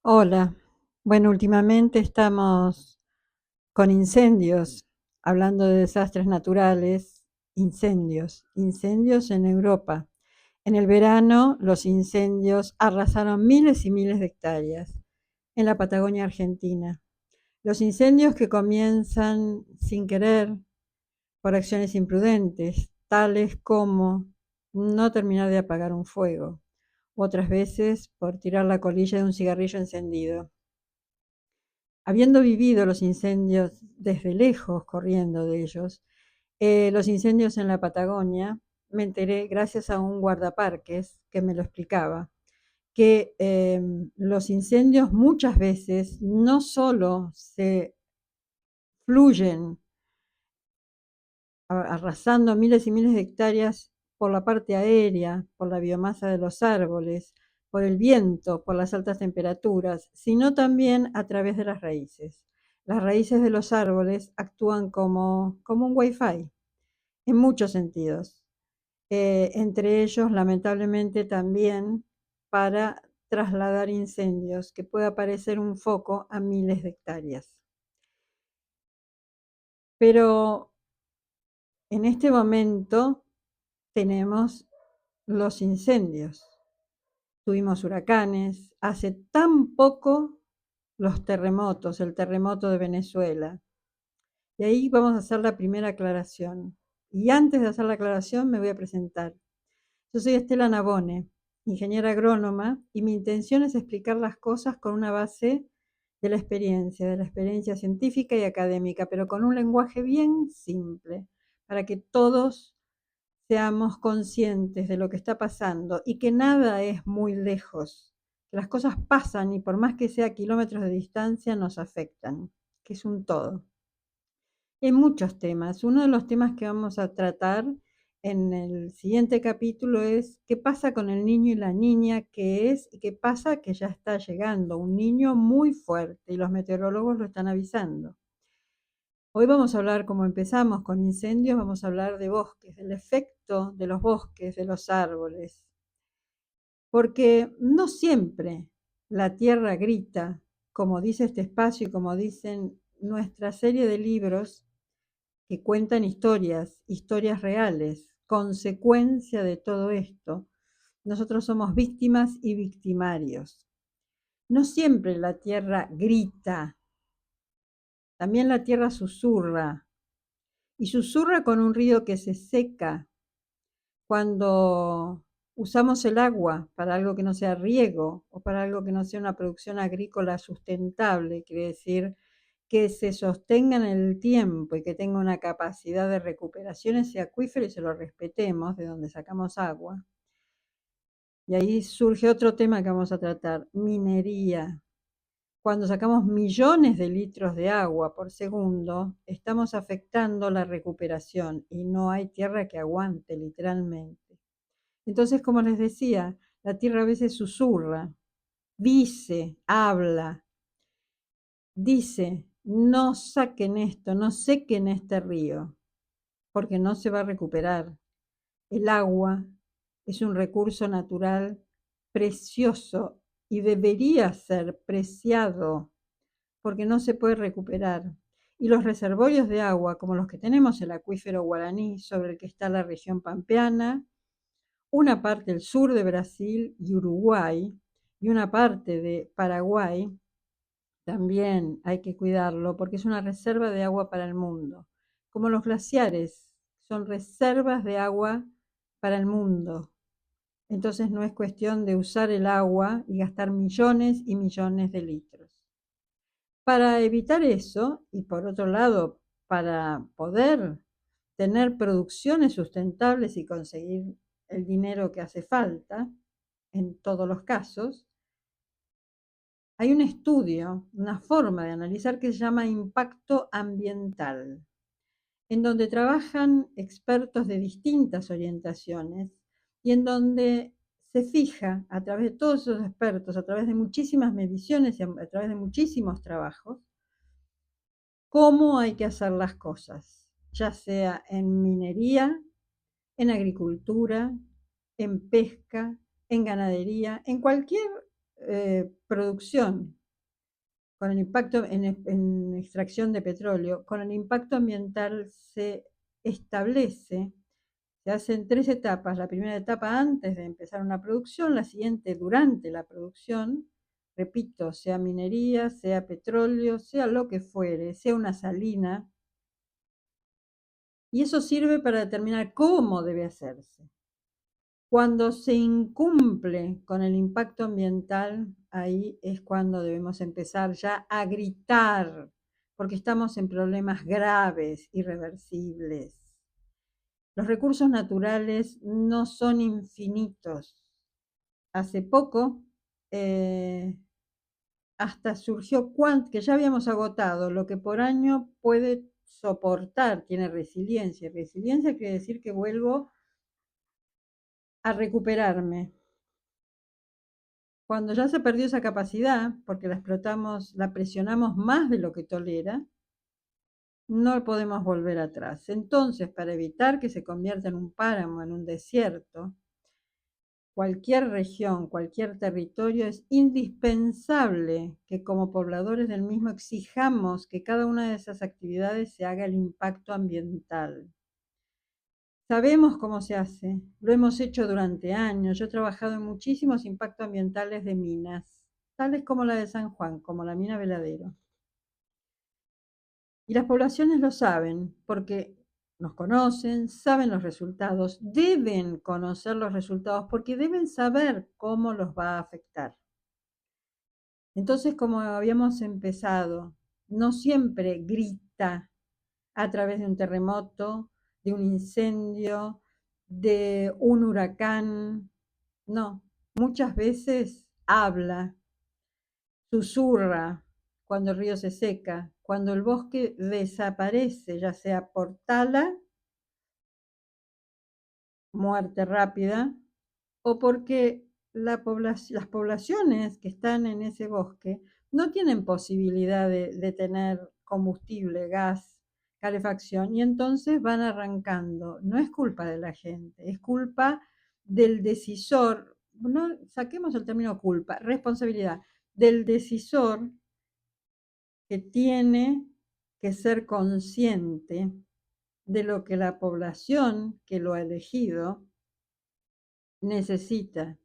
Hola. Bueno, últimamente estamos con incendios, hablando de desastres naturales, incendios en Europa. En el verano, los incendios arrasaron miles y miles de hectáreas en la Patagonia Argentina. Los incendios que comienzan sin querer por acciones imprudentes, tales como no terminar de apagar un fuego, otras veces por tirar la colilla de un cigarrillo encendido. Habiendo vivido los incendios desde lejos, corriendo de ellos, los incendios en la Patagonia, me enteré gracias a un guardaparques que me lo explicaba, que los incendios muchas veces no solo se fluyen arrasando miles y miles de hectáreas por la parte aérea, por la biomasa de los árboles, por el viento, por las altas temperaturas, sino también a través de las raíces. Las raíces de los árboles actúan como un wifi en muchos sentidos, entre ellos lamentablemente también para trasladar incendios, que puede aparecer un foco a miles de hectáreas. Pero en este momento tenemos los incendios, tuvimos huracanes, hace tan poco los terremotos, el terremoto de Venezuela. Y ahí vamos a hacer la primera aclaración. Y antes de hacer la aclaración me voy a presentar. Yo soy Estela Navone, ingeniera agrónoma, y mi intención es explicar las cosas con una base de la experiencia científica y académica, pero con un lenguaje bien simple, para que todos seamos conscientes de lo que está pasando y que nada es muy lejos, que las cosas pasan y por más que sea kilómetros de distancia nos afectan, que es un todo. Hay muchos temas. Uno de los temas que vamos a tratar en el siguiente capítulo es qué pasa con el niño y la niña, qué es y qué pasa que ya está llegando un niño muy fuerte y los meteorólogos lo están avisando. Hoy vamos a hablar, como empezamos con incendios, vamos a hablar de bosques, del efecto de los bosques, de los árboles, porque no siempre la tierra grita, como dice este espacio y como dicen nuestra serie de libros que cuentan historias, historias reales, consecuencia de todo esto. Nosotros somos víctimas y victimarios. No siempre la tierra grita, también la tierra susurra, y susurra con un río que se seca cuando usamos el agua para algo que no sea riego o para algo que no sea una producción agrícola sustentable, quiere decir que se sostenga en el tiempo y que tenga una capacidad de recuperación ese acuífero y se lo respetemos, de donde sacamos agua. Y ahí surge otro tema que vamos a tratar, minería. Cuando sacamos millones de litros de agua por segundo, estamos afectando la recuperación y no hay tierra que aguante literalmente. Entonces, como les decía, la tierra a veces susurra, dice, habla, dice, no saquen esto, no sequen este río, porque no se va a recuperar. El agua es un recurso natural precioso y debería ser preciado porque no se puede recuperar. Y los reservorios de agua, como los que tenemos el acuífero Guaraní, sobre el que está la región pampeana, una parte del sur de Brasil y Uruguay, y una parte de Paraguay, también hay que cuidarlo porque es una reserva de agua para el mundo. Como los glaciares, son reservas de agua para el mundo. Entonces no es cuestión de usar el agua y gastar millones y millones de litros. Para evitar eso, y por otro lado, para poder tener producciones sustentables y conseguir el dinero que hace falta, en todos los casos, hay un estudio, una forma de analizar que se llama impacto ambiental, en donde trabajan expertos de distintas orientaciones y en donde se fija a través de todos esos expertos, a través de muchísimas mediciones y a través de muchísimos trabajos, cómo hay que hacer las cosas, ya sea en minería, en agricultura, en pesca, en ganadería, en cualquier producción, con el impacto en extracción de petróleo, con el impacto ambiental se establece, se hacen 3 etapas. La primera etapa antes de empezar una producción, la siguiente durante la producción, repito, sea minería, sea petróleo, sea lo que fuere, sea una salina, y eso sirve para determinar cómo debe hacerse. Cuando se incumple con el impacto ambiental, ahí es cuando debemos empezar ya a gritar, porque estamos en problemas graves, irreversibles. Los recursos naturales no son infinitos. Hace poco, hasta surgió que ya habíamos agotado lo que por año puede soportar, tiene resiliencia. Resiliencia quiere decir que vuelvo a recuperarme. Cuando ya se perdió esa capacidad, porque la explotamos, la presionamos más de lo que tolera, no podemos volver atrás. Entonces, para evitar que se convierta en un páramo, en un desierto, cualquier región, cualquier territorio, es indispensable que como pobladores del mismo exijamos que cada una de esas actividades se haga el impacto ambiental. Sabemos cómo se hace, lo hemos hecho durante años. Yo he trabajado en muchísimos impactos ambientales de minas, tales como la de San Juan, como la mina Veladero. Y las poblaciones lo saben porque nos conocen, saben los resultados, deben conocer los resultados porque deben saber cómo los va a afectar. Entonces, como habíamos empezado, no siempre grita a través de un terremoto, de un incendio, de un huracán. No, muchas veces habla, susurra cuando el río se seca, cuando el bosque desaparece, ya sea por tala, muerte rápida, o porque las poblaciones que están en ese bosque no tienen posibilidad de tener combustible, gas, calefacción, y entonces van arrancando. No es culpa de la gente, es culpa del decisor, no saquemos el término culpa, responsabilidad del decisor que tiene que ser consciente de lo que la población que lo ha elegido necesita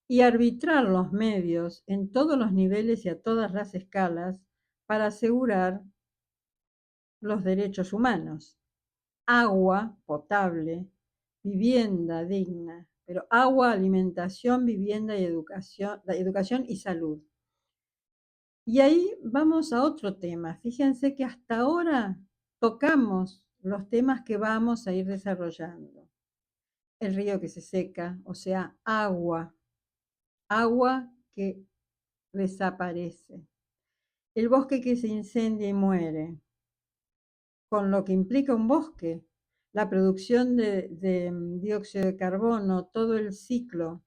y arbitrar los medios en todos los niveles y a todas las escalas para asegurar los derechos humanos. Agua potable, vivienda digna, pero agua, alimentación, vivienda y educación y salud. Y ahí vamos a otro tema. Fíjense que hasta ahora tocamos los temas que vamos a ir desarrollando. El río que se seca, o sea, agua, agua que desaparece. El bosque que se incendia y muere, con lo que implica un bosque, la producción de dióxido de carbono, todo el ciclo,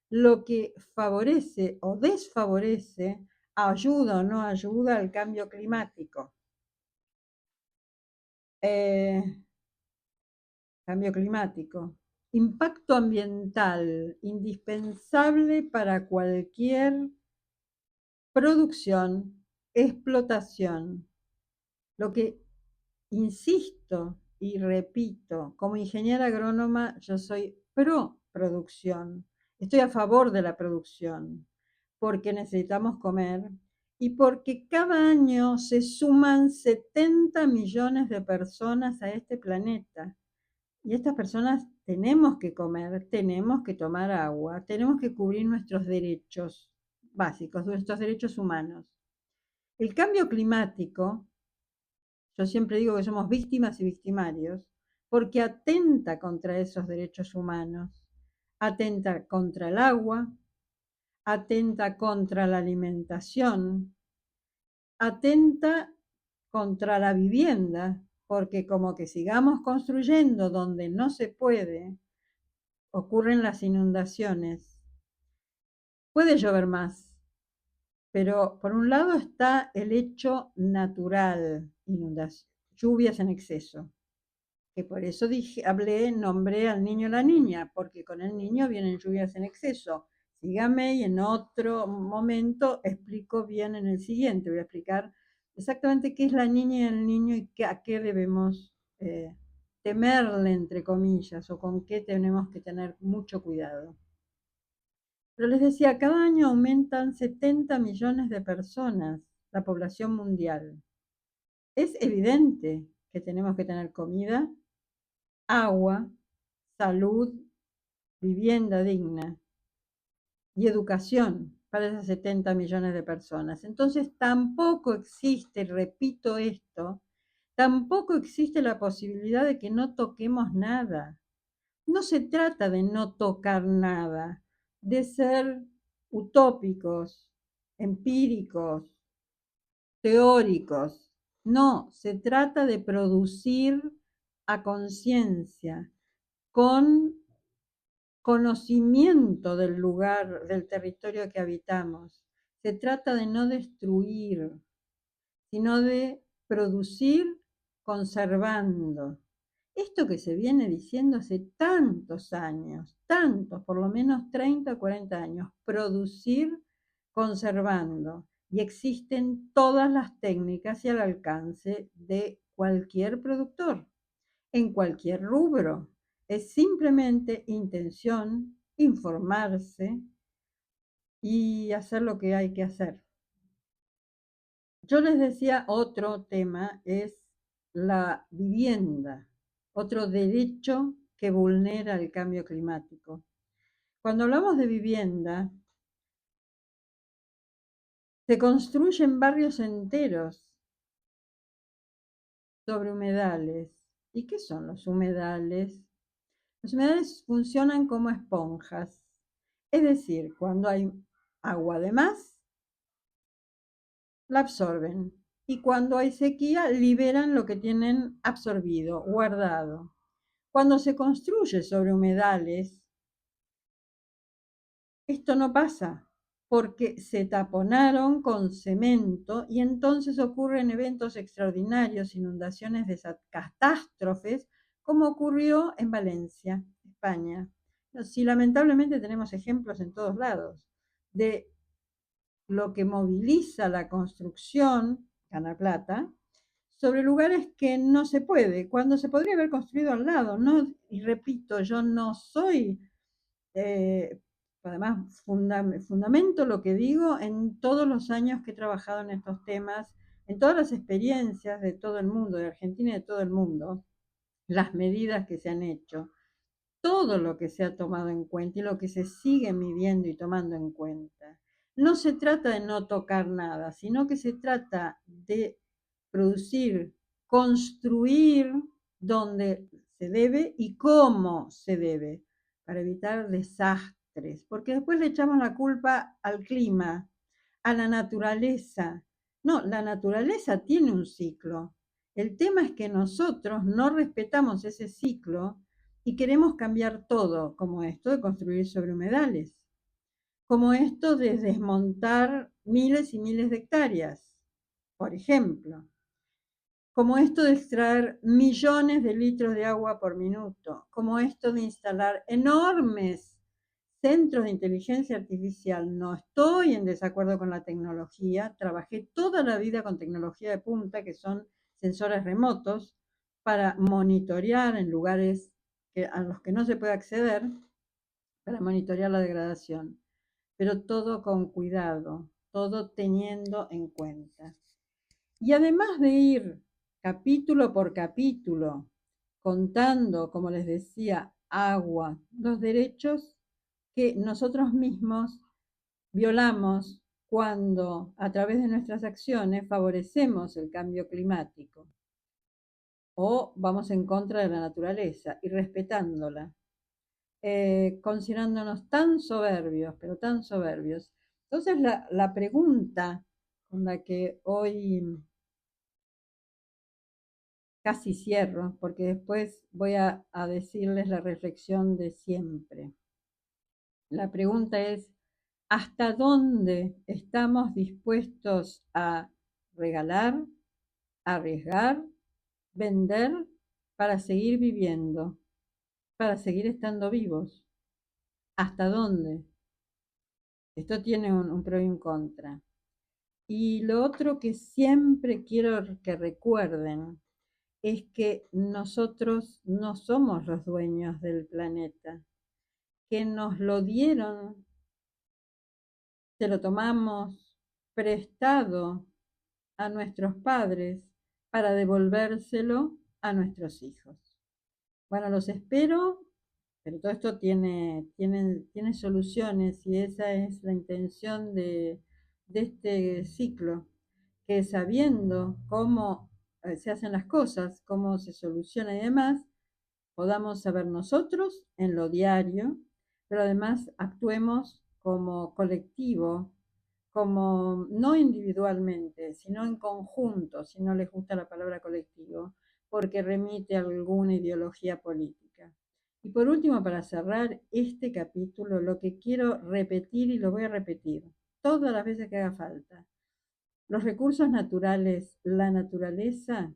lo que favorece o desfavorece, ayuda o no ayuda al cambio climático. Cambio climático. Impacto ambiental, indispensable para cualquier producción, explotación. Lo que insisto y repito, como ingeniera agrónoma, yo soy pro producción. Estoy a favor de la producción, porque necesitamos comer y porque cada año se suman 70 millones de personas a este planeta. Y estas personas tenemos que comer, tenemos que tomar agua, tenemos que cubrir nuestros derechos básicos, nuestros derechos humanos. El cambio climático, yo siempre digo que somos víctimas y victimarios, porque atenta contra esos derechos humanos, atenta contra el agua, atenta contra la alimentación, atenta contra la vivienda, porque como que sigamos construyendo donde no se puede, ocurren las inundaciones. Puede llover más, pero por un lado está el hecho natural, inundación, lluvias en exceso, que por eso nombré al niño o la niña, porque con el niño vienen lluvias en exceso. sígame y en otro momento explico bien en el siguiente. Voy a explicar exactamente qué es la niña y el niño y a qué debemos temerle, entre comillas, o con qué tenemos que tener mucho cuidado. Pero les decía, cada año aumentan 70 millones de personas la población mundial. Es evidente que tenemos que tener comida, agua, salud, vivienda digna y educación para esas 70 millones de personas. Entonces tampoco existe, repito esto, tampoco existe la posibilidad de que no toquemos nada. No se trata de no tocar nada, de ser utópicos, empíricos, teóricos. No, se trata de producir a conciencia, con conocimiento del lugar, del territorio que habitamos. Se trata de no destruir, sino de producir conservando. Esto que se viene diciendo hace tantos años, tantos, por lo menos 30 o 40 años, producir conservando. Y existen todas las técnicas y al alcance de cualquier productor, en cualquier rubro. Es simplemente intención, informarse y hacer lo que hay que hacer. Yo les decía, otro tema es la vivienda, otro derecho que vulnera el cambio climático. Cuando hablamos de vivienda, se construyen barrios enteros sobre humedales. ¿Y qué son los humedales? Los humedales funcionan como esponjas, es decir, cuando hay agua de más, la absorben y cuando hay sequía liberan lo que tienen absorbido, guardado. Cuando se construye sobre humedales, esto no pasa porque se taponaron con cemento y entonces ocurren eventos extraordinarios, inundaciones de catástrofes, como ocurrió en Valencia, España. Sí, lamentablemente tenemos ejemplos en todos lados de lo que moviliza la construcción, Gana Plata, sobre lugares que no se puede, cuando se podría haber construido al lado, ¿no? Y repito, yo no soy, eh, además fundamento lo que digo en todos los años que he trabajado en estos temas, en todas las experiencias de todo el mundo, de Argentina y de todo el mundo, las medidas que se han hecho, todo lo que se ha tomado en cuenta y lo que se sigue midiendo y tomando en cuenta. No se trata de no tocar nada, sino que se trata de producir, construir donde se debe y cómo se debe, para evitar desastres, porque después le echamos la culpa al clima, a la naturaleza. No, la naturaleza tiene un ciclo. El tema es que nosotros no respetamos ese ciclo y queremos cambiar todo, como esto de construir sobre humedales, como esto de desmontar miles y miles de hectáreas, por ejemplo, como esto de extraer millones de litros de agua por minuto, como esto de instalar enormes centros de inteligencia artificial. No estoy en desacuerdo con la tecnología, trabajé toda la vida con tecnología de punta, que son sensores remotos, para monitorear en lugares a los que no se puede acceder, para monitorear la degradación, pero todo con cuidado, todo teniendo en cuenta. Y además de ir capítulo por capítulo, contando, como les decía, agua, los derechos que nosotros mismos violamos cuando a través de nuestras acciones favorecemos el cambio climático o vamos en contra de la naturaleza y respetándola, considerándonos tan soberbios, pero tan soberbios. Entonces la pregunta con la que hoy casi cierro, porque después voy a decirles la reflexión de siempre. La pregunta es, ¿hasta dónde estamos dispuestos a regalar, arriesgar, vender para seguir viviendo, para seguir estando vivos? ¿Hasta dónde? Esto tiene un pro y un contra. Y lo otro que siempre quiero que recuerden es que nosotros no somos los dueños del planeta, que nos lo dieron, se lo tomamos prestado a nuestros padres para devolvérselo a nuestros hijos. Bueno, los espero, pero todo esto tiene soluciones y esa es la intención de este ciclo, que sabiendo cómo se hacen las cosas, cómo se soluciona y demás, podamos saber nosotros en lo diario, pero además actuemos como colectivo, como no individualmente, sino en conjunto, si no les gusta la palabra colectivo, porque remite a alguna ideología política. Y por último, para cerrar este capítulo, lo que quiero repetir y lo voy a repetir todas las veces que haga falta. Los recursos naturales, la naturaleza,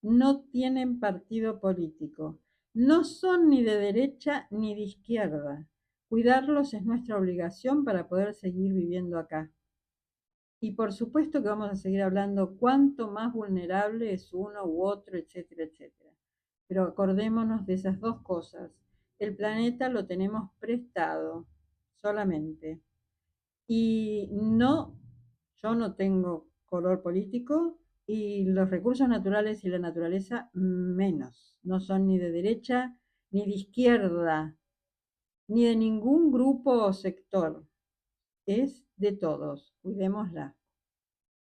no tienen partido político, no son ni de derecha ni de izquierda. Cuidarlos es nuestra obligación para poder seguir viviendo acá. Y por supuesto que vamos a seguir hablando cuánto más vulnerable es uno u otro, etcétera, etcétera. Pero acordémonos de esas dos cosas. El planeta lo tenemos prestado solamente. Y no, yo no tengo color político y los recursos naturales y la naturaleza menos. No son ni de derecha ni de izquierda, ni de ningún grupo o sector. Es de todos. Cuidémosla.